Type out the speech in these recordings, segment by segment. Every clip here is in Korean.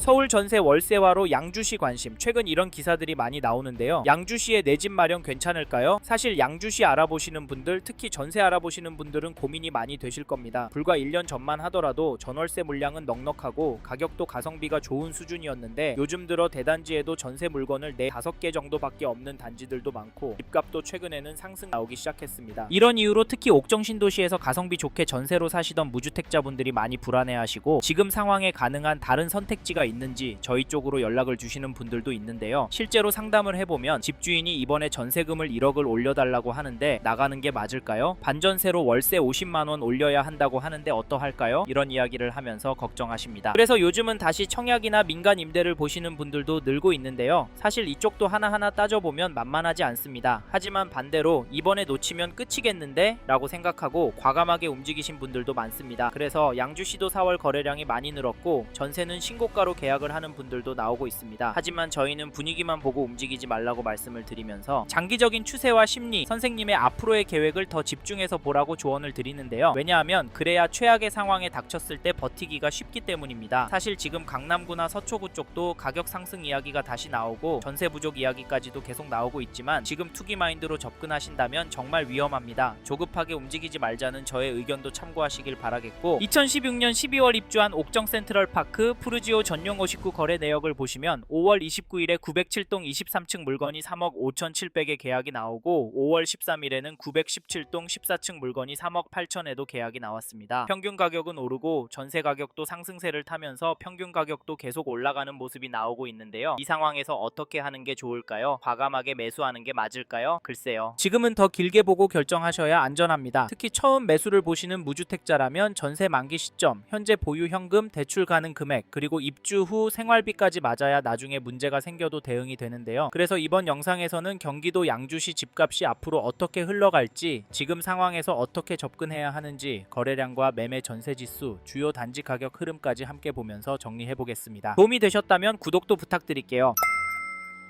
서울 전세 월세화로 양주시 관심. 최근 이런 기사들이 많이 나오는데요. 양주시에 내 집 마련 괜찮을까요? 사실 양주시 알아보시는 분들, 특히 전세 알아보시는 분들은 고민이 많이 되실 겁니다. 불과 1년 전만 하더라도 전월세 물량은 넉넉하고 가격도 가성비가 좋은 수준이었는데 요즘 들어 대단지에도 전세 물건을 4, 5개 정도밖에 없는 단지들도 많고 집값도 최근에는 상승 나오기 시작했습니다. 이런 이유로 특히 옥정 신도시에서 가성비 좋게 전세로 사시던 무주택자분들이 많이 불안해하시고 지금 상황에 가능한 다른 선택지가 있는지 저희 쪽으로 연락을 주시는 분들도 있는데요. 실제로 상담을 해보면 집주인이 이번에 전세금을 1억을 올려달라고 하는데 나가는 게 맞을까요? 반전세로 월세 50만원 올려야 한다고 하는데 어떠할까요? 이런 이야기를 하면서 걱정하십니다. 그래서 요즘은 다시 청약이나 민간 임대를 보시는 분들도 늘고 있는데요. 사실 이쪽도 하나하나 따져보면 만만하지 않습니다. 하지만 반대로 이번에 놓치면 끝이겠는데? 라고 생각하고 과감하게 움직이신 분들도 많습니다. 그래서 양주시도 4월 거래량이 많이 늘었고 전세는 신고가로 계약을 하는 분들도 나오고 있습니다. 하지만 저희는 분위기만 보고 움직이지 말라고 말씀을 드리면서 장기적인 추세와 심리, 선생님의 앞으로의 계획을 더 집중해서 보라고 조언을 드리는데요. 왜냐하면 그래야 최악의 상황에 닥쳤을 때 버티기가 쉽기 때문입니다. 사실 지금 강남구나 서초구 쪽도 가격 상승 이야기가 다시 나오고 전세 부족 이야기까지도 계속 나오고 있지만 지금 투기 마인드로 접근하신다면 정말 위험합니다. 조급하게 움직이지 말자는 저의 의견도 참고하시길 바라겠고 2016년 12월 입주한 옥정 센트럴파크 푸르지오 전용 59 거래 내역을 보시면 5월 29일에 907동 23층 물건이 3억 5,700에 계약이 나오고 5월 13일에는 917동 14층 물건이 3억 8천에도 계약이 나왔습니다. 평균 가격은 오르고 전세 가격도 상승세를 타면서 평균 가격도 계속 올라가는 모습이 나오고 있는데요. 이 상황에서 어떻게 하는 게 좋을까요? 과감하게 매수하는 게 맞을까요? 글쎄요. 지금은 더 길게 보고 결정하셔야 안전합니다. 특히 처음 매수를 보시는 무주택자라면 전세 만기 시점, 현재 보유 현금, 대출 가능 금액, 그리고 입주 후 생활비까지 맞아야 나중에 문제가 생겨도 대응이 되는데요. 그래서 이번 영상에서는 경기도 양주시 집값이 앞으로 어떻게 흘러갈지, 지금 상황에서 어떻게 접근해야 하는지, 거래량과 매매 전세 지수, 주요 단지 가격 흐름까지 함께 보면서 정리해 보겠습니다. 도움이 되셨다면 구독도 부탁드릴게요.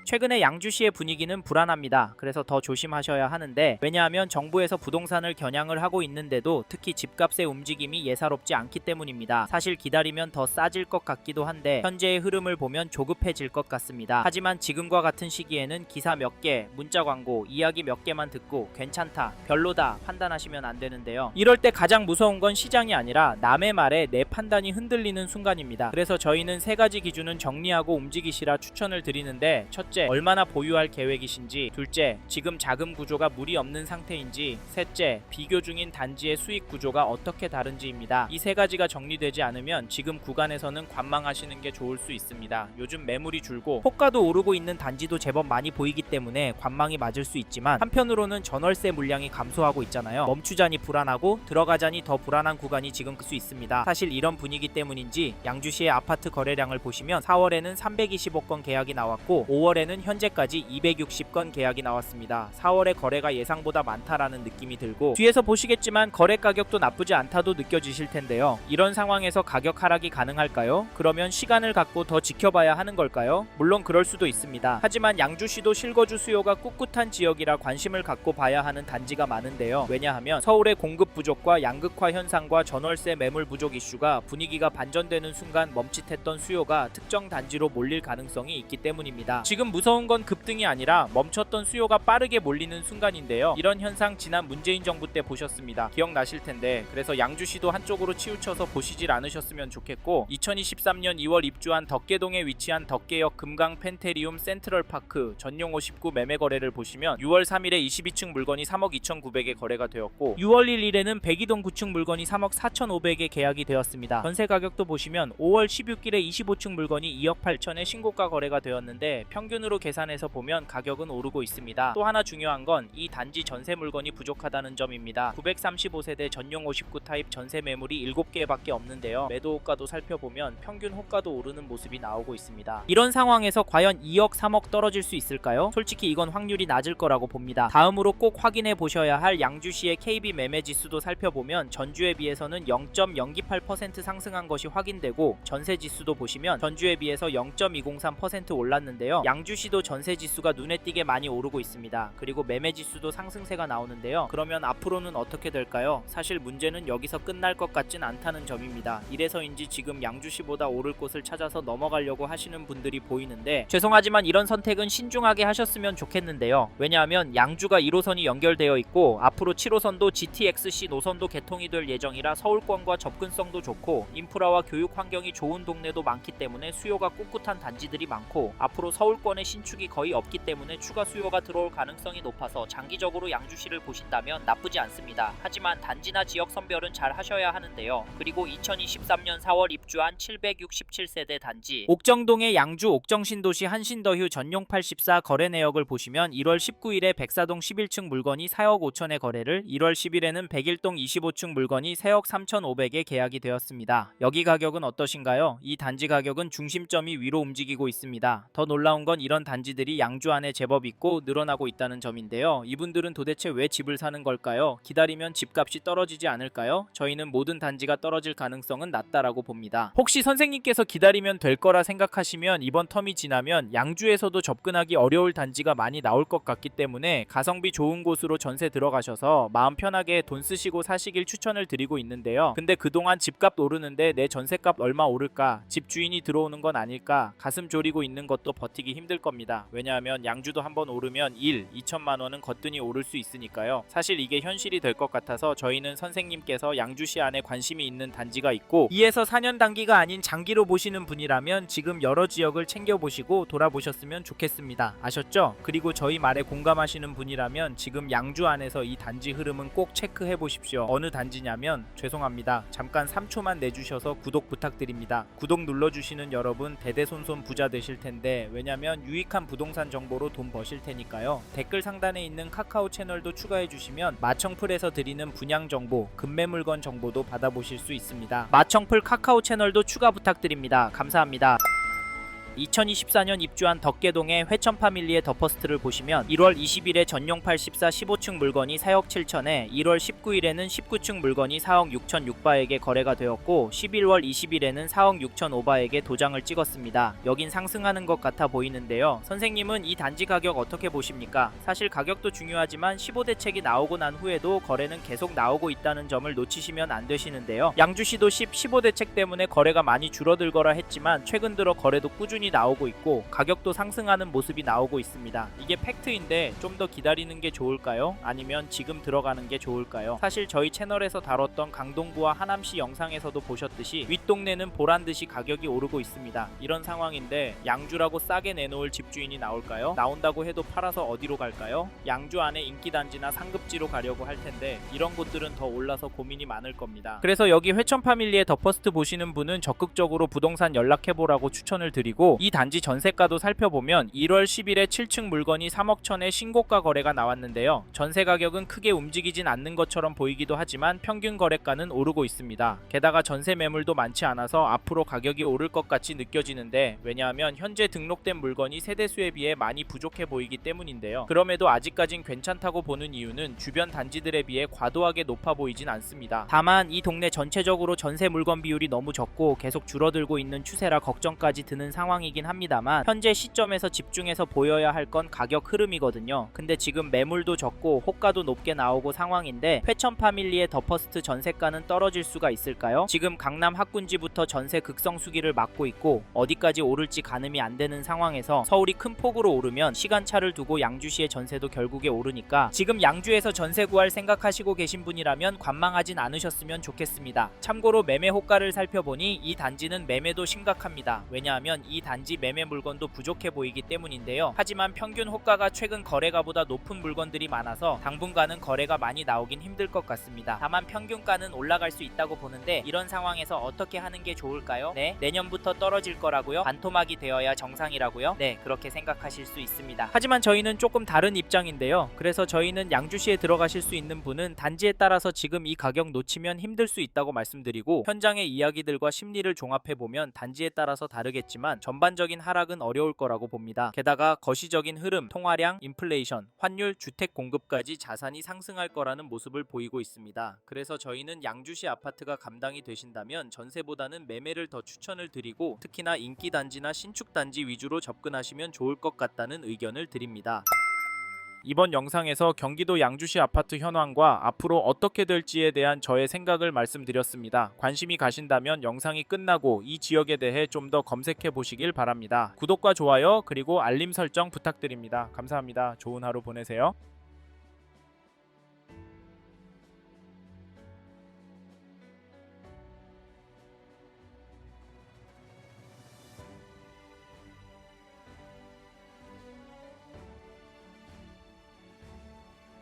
최근에 양주시의 분위기는 불안합니다. 그래서 더 조심하셔야 하는데 왜냐하면 정부에서 부동산을 겨냥을 하고 있는데도 특히 집값의 움직임이 예사롭지 않기 때문입니다. 사실 기다리면 더 싸질 것 같기도 한데 현재의 흐름을 보면 조급해질 것 같습니다. 하지만 지금과 같은 시기에는 기사 몇 개, 문자 광고, 이야기 몇 개만 듣고 괜찮다, 별로다 판단하시면 안 되는데요. 이럴 때 가장 무서운 건 시장이 아니라 남의 말에 내 판단이 흔들리는 순간입니다. 그래서 저희는 3가지 기준은 정리하고 움직이시라 추천을 드리는데 첫째, 얼마나 보유할 계획이신지, 둘째, 지금 자금 구조가 무리 없는 상태인지, 셋째, 비교 중인 단지의 수익 구조가 어떻게 다른지입니다. 이 3가지가 정리되지 않으면 지금 구간에서는 관망하시는 게 좋을 수 있습니다. 요즘 매물이 줄고 호가도 오르고 있는 단지도 제법 많이 보이기 때문에 관망이 맞을 수 있지만 한편으로는 전월세 물량이 감소하고 있잖아요. 멈추자니 불안하고 들어가자니 더 불안한 구간이 지금 수 있습니다. 사실 이런 분위기 때문인지 양주시의 아파트 거래량을 보시면 4월에는 325건 계약이 나왔고 5월에는 현재까지 260건 계약이 나왔습니다. 4월의 거래가 예상보다 많다라는 느낌이 들고 뒤에서 보시겠지만 거래 가격도 나쁘지 않다도 느껴지실 텐데요. 이런 상황에서 가격 하락이 가능할까요? 그러면 시간을 갖고 더 지켜봐야 하는 걸까요? 물론 그럴 수도 있습니다. 하지만 양주시도 실거주 수요가 꿋꿋한 지역이라 관심을 갖고 봐야 하는 단지가 많은데요. 왜냐하면 서울의 공급 부족과 양극화 현상과 전월세 매물 부족 이슈가 분위기가 반전되는 순간 멈칫했던 수요가 특정 단지로 몰릴 가능성이 있기 때문입니다. 지금 무서운 건 급등이 아니라 멈췄던 수요가 빠르게 몰리는 순간인데요. 이런 현상 지난 문재인 정부 때 보셨습니다. 기억나실 텐데 그래서 양주시도 한쪽으로 치우쳐서 보시질 않으셨으면 좋겠고 2023년 2월 입주한 덕계동에 위치한 덕계역 금강 펜테리움 센트럴파크 전용 59 매매 거래를 보시면 6월 3일에 22층 물건이 3억 2,900에 거래가 되었고 6월 1일에는 백이동 9층 물건이 3억 4,500에 계약이 되었습니다. 전세 가격도 보시면 5월 16일에 25층 물건이 2억 8천에 신고가 거래가 되었는데 평균으로 계산해서 보면 가격은 오르고 있습니다. 또 하나 중요한 건 이 단지 전세 물건이 부족하다는 점입니다. 935세대 전용 59 타입 전세 매물이 7개밖에 없는데요. 매도 호가도 살펴보면 평균 호가도 오르는 모습이 나오고 있습니다. 이런 상황에서 과연 2억 3억 떨어질 수 있을까요? 솔직히 이건 확률이 낮을 거라고 봅니다. 다음으로 꼭 확인해 보셔야 할 양주시의 KB 매매 지수도 살펴보면 전주에 비해서는 0.028% 상승한 것이 확인되고 전세 지수도 보시면 전주에 비해서 0.203% 올랐는데요. 양주 양주시도 전세 지수가 눈에 띄게 많이 오르고 있습니다. 그리고 매매 지수도 상승세가 나오는데요. 그러면 앞으로는 어떻게 될까요? 사실 문제는 여기서 끝날 것 같진 않다는 점입니다. 이래서인지 지금 양주시보다 오를 곳을 찾아서 넘어가려고 하시는 분들이 보이는데, 죄송하지만 이런 선택은 신중하게 하셨으면 좋겠는데요. 왜냐하면 양주가 1호선이 연결되어 있고 앞으로 7호선도 GTX-C 노선도 개통이 될 예정이라 서울권과 접근성도 좋고 인프라와 교육 환경이 좋은 동네도 많기 때문에 수요가 꿋꿋한 단지들이 많고, 앞으로 서울권의 신축이 거의 없기 때문에 추가 수요가 들어올 가능성이 높아서 장기적으로 양주시를 보신다면 나쁘지 않습니다. 하지만 단지나 지역 선별은 잘 하셔야 하는데요. 그리고 2023년 4월 입주한 767세대 단지 옥정동의 양주 옥정신도시 한신더휴 전용 84 거래 내역을 보시면 1월 19일에 백사동 11층 물건이 4억 5천에 거래를, 1월 10일에는 백일동 25층 물건이 3억 3,500에 계약이 되었습니다. 여기 가격은 어떠신가요? 이 단지 가격은 중심점이 위로 움직이고 있습니다. 더 놀라운 건 이런 단지들이 양주 안에 제법 있고 늘어나고 있다는 점인데요. 이분들은 도대체 왜 집을 사는 걸까요? 기다리면 집값이 떨어지지 않을까요? 저희는 모든 단지가 떨어질 가능성은 낮다라고 봅니다. 혹시 선생님께서 기다리면 될 거라 생각하시면 이번 텀이 지나면 양주에서도 접근하기 어려울 단지가 많이 나올 것 같기 때문에 가성비 좋은 곳으로 전세 들어가셔서 마음 편하게 돈 쓰시고 사시길 추천을 드리고 있는데요. 근데 그동안 집값 오르는데 내 전세값 얼마 오를까? 집주인이 들어오는 건 아닐까? 가슴 졸이고 있는 것도 버티기 힘들 겁니다. 왜냐하면 양주도 한번 오르면 2천만 원은 거뜬히 오를 수 있으니까요. 사실 이게 현실이 될 것 같아서 저희는 선생님께서 양주시 안에 관심이 있는 단지가 있고 2에서 4년 단기가 아닌 장기로 보시는 분이라면 지금 여러 지역을 챙겨보시고 돌아보셨으면 좋겠습니다. 아셨죠? 그리고 저희 말에 공감하시는 분이라면 지금 양주 안에서 이 단지 흐름은 꼭 체크해 보십시오. 어느 단지냐면, 죄송합니다, 잠깐 3초만 내주셔서 구독 부탁드립니다. 구독 눌러주시는 여러분 대대손손 부자 되실 텐데, 왜냐면 유익한 부동산 정보로 돈 버실 테니까요. 댓글 상단에 있는 카카오 채널도 추가해 주시면 마청풀에서 드리는 분양 정보, 급매 물건 정보도 받아보실 수 있습니다. 마청풀 카카오 채널도 추가 부탁드립니다. 감사합니다. 2024년 입주한 덕계동의 회천파밀리의 더퍼스트를 보시면 1월 20일에 전용 84 15층 물건이 4억 7천에, 1월 19일에는 19층 물건이 4억 6천 6바에게 거래가 되었고 11월 20일에는 4억 6천 5바에게 도장을 찍었습니다. 여긴 상승하는 것 같아 보이는데요. 선생님은 이 단지 가격 어떻게 보십니까? 사실 가격도 중요하지만 15대책이 나오고 난 후에도 거래는 계속 나오고 있다는 점을 놓치시면 안 되시는데요. 양주시도 15대책 때문에 거래가 많이 줄어들거라 했지만 최근 들어 거래도 꾸준히 나오고 있고 가격도 상승하는 모습이 나오고 있습니다. 이게 팩트인데 좀 더 기다리는 게 좋을까요? 아니면 지금 들어가는 게 좋을까요? 사실 저희 채널에서 다뤘던 강동구와 하남시 영상에서도 보셨듯이 윗동네는 보란듯이 가격이 오르고 있습니다. 이런 상황인데 양주라고 싸게 내놓을 집주인이 나올까요? 나온다고 해도 팔아서 어디로 갈까요? 양주 안에 인기단지나 상급지로 가려고 할 텐데 이런 곳들은 더 올라서 고민이 많을 겁니다. 그래서 여기 회천파밀리의 더퍼스트 보시는 분은 적극적으로 부동산 연락해보라고 추천을 드리고, 이 단지 전세가도 살펴보면 1월 10일에 7층 물건이 3억 천에 신고가 거래가 나왔는데요. 전세 가격은 크게 움직이진 않는 것처럼 보이기도 하지만 평균 거래가는 오르고 있습니다. 게다가 전세 매물도 많지 않아서 앞으로 가격이 오를 것 같이 느껴지는데, 왜냐하면 현재 등록된 물건이 세대수에 비해 많이 부족해 보이기 때문인데요. 그럼에도 아직까진 괜찮다고 보는 이유는 주변 단지들에 비해 과도하게 높아 보이진 않습니다. 다만 이 동네 전체적으로 전세 물건 비율이 너무 적고 계속 줄어들고 있는 추세라 걱정까지 드는 상황이긴 합니다만, 현재 시점에서 집중해서 보여야 할 건 가격 흐름이거든요. 근데 지금 매물도 적고 호가도 높게 나오고 상황인데 회천파밀리의 더퍼스트 전세가는 떨어질 수가 있을까요? 지금 강남 학군지부터 전세 극성수기를 맞고 있고 어디까지 오를지 가늠이 안 되는 상황에서 서울이 큰 폭으로 오르면 시간차를 두고 양주시의 전세도 결국에 오르니까 지금 양주에서 전세 구할 생각하시고 계신 분이라면 관망하진 않으셨으면 좋겠습니다. 참고로 매매 호가를 살펴보니 이 단지는 매매도 심각합니다. 왜냐하면 이 단지 매매 물건도 부족해 보이기 때문인데요. 하지만 평균 호가가 최근 거래가보다 높은 물건들이 많아서 당분간은 거래가 많이 나오긴 힘들 것 같습니다. 다만 평균가는 올라갈 수 있다고 보는데 이런 상황에서 어떻게 하는 게 좋을까요? 네, 내년부터 떨어질 거라고요? 반토막이 되어야 정상이라고요? 네, 그렇게 생각하실 수 있습니다. 하지만 저희는 조금 다른 입장인데요. 그래서 저희는 양주시에 들어가실 수 있는 분은 단지에 따라서 지금 이 가격 놓치면 힘들 수 있다고 말씀드리고, 현장의 이야기들과 심리를 종합해보면 단지에 따라서 다르겠지만 전반적인 하락은 어려울 거라고 봅니다. 게다가 거시적인 흐름, 통화량, 인플레이션, 환율, 주택 공급까지 자산이 상승할 거라는 모습을 보이고 있습니다. 그래서 저희는 양주시 아파트가 감당이 되신다면 전세보다는 매매를 더 추천을 드리고 특히나 인기 단지나 신축 단지 위주로 접근하시면 좋을 것 같다는 의견을 드립니다. 이번 영상에서 경기도 양주시 아파트 현황과 앞으로 어떻게 될지에 대한 저의 생각을 말씀드렸습니다. 관심이 가신다면 영상이 끝나고 이 지역에 대해 좀 더 검색해 보시길 바랍니다. 구독과 좋아요 그리고 알림 설정 부탁드립니다. 감사합니다. 좋은 하루 보내세요.